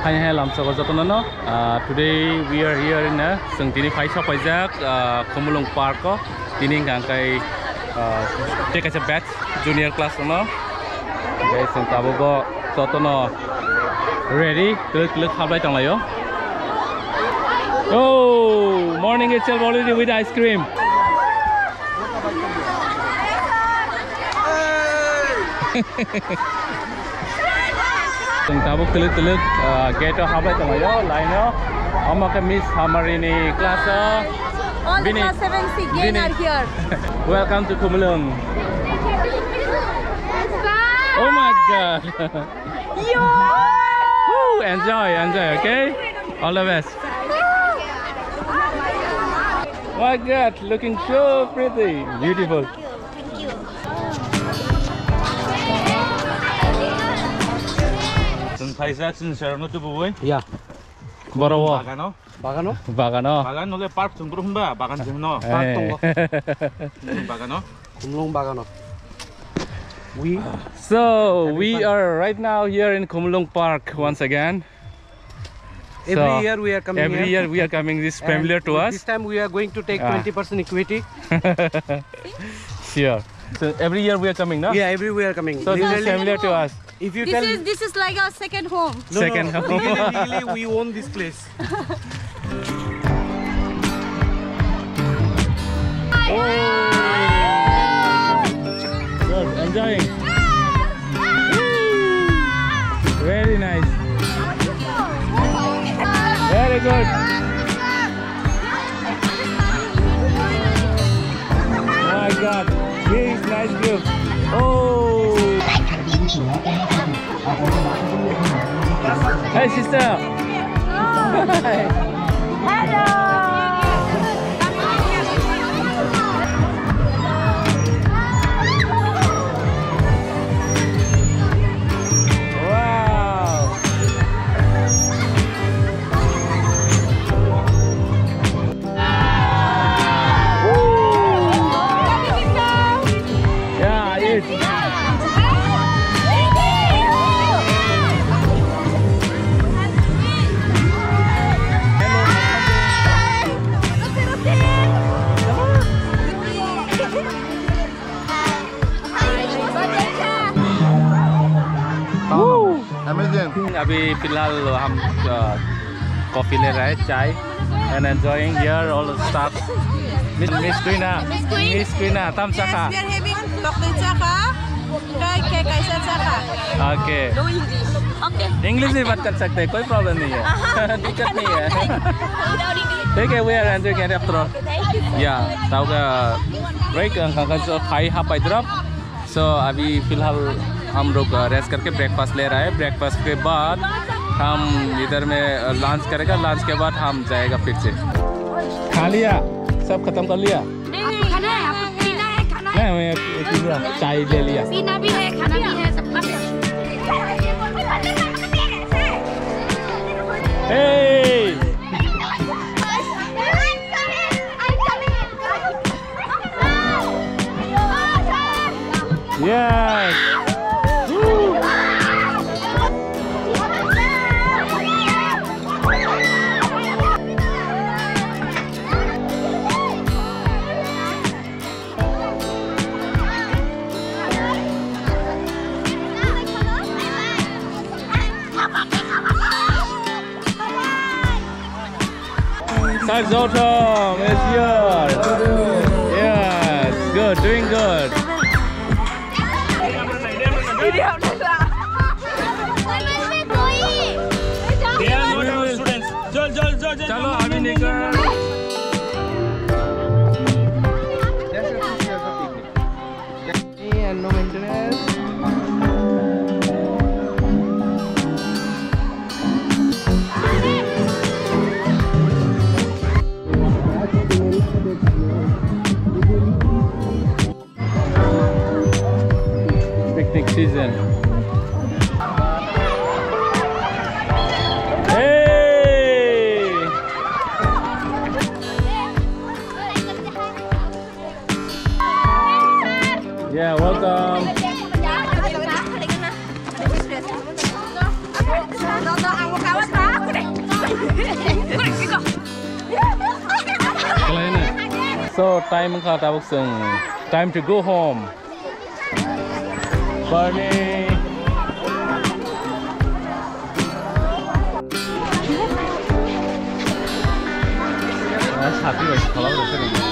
Hi, Lamsa Gozatono. Today we are here in Sungtini Paisa Paizak, Khumulwng Park. Tining Gankai take as a batch junior class. Guys, and Tabogo Sotono ready. Look how bright on you. Oh, morning itself already with ice cream. Tabuk teluk gate habai tamayo line yo amaka miss hamarini class all the class 7C again are here. Welcome to Khumulwng. Oh my god. Woo, enjoy, okay? All the best. Oh my god, looking so pretty, beautiful. Yeah. Borowo. Bagano? Bagano le park tunggu humba bagan jemno. Park tunggu. Bagano. Khumulwng Bagano. So we are right now here in Khumulwng Park once again. Every year we are coming. Every year we are coming. This is familiar to us. This time we are going to take 20% equity. Sure. So every year we are coming, no? Yeah, every year we are coming. So this is familiar to us. If you This is like our second home. Second home. Legally we own this place. Good, enjoying. Very nice. Very good. Oh my God, this nice view. Oh. Hey sister. Hi. Hello. अभी फिलहाल हम coffee ले रहे हैं चाय and enjoying here all the stuff. Miss Queen tam saka. We are having chocolate saka, cake saka. Okay. No English. Okay. English भी बात कर सकते हैं कोई प्रॉब्लम नहीं है दिक्कत नहीं है ठीक है we are enjoying it after all. Yeah ताऊ का break अंकल जो खाई हाँ पाई तरफ so अभी फिलहाल हम लोग रेस्ट करके ब्रेकफास्ट ले रहे हैं ब्रेकफास्ट के बाद हम इधर में लंच करेगा लंच के बाद हम जाएगा फिर से खा लिया सब खत्म कर लिया नहीं खाना है आपको पीना है खाना है नहीं चाय ले लिया पीना भी है खाना भी है सब कुछ Hey! Yes! Rojong is here. Yes, good, doing good. चलो अभी निकल And no maintenance. Picnic season. Yeah, welcome. So time ka tabok sung time to go home. Barney. Happy with color.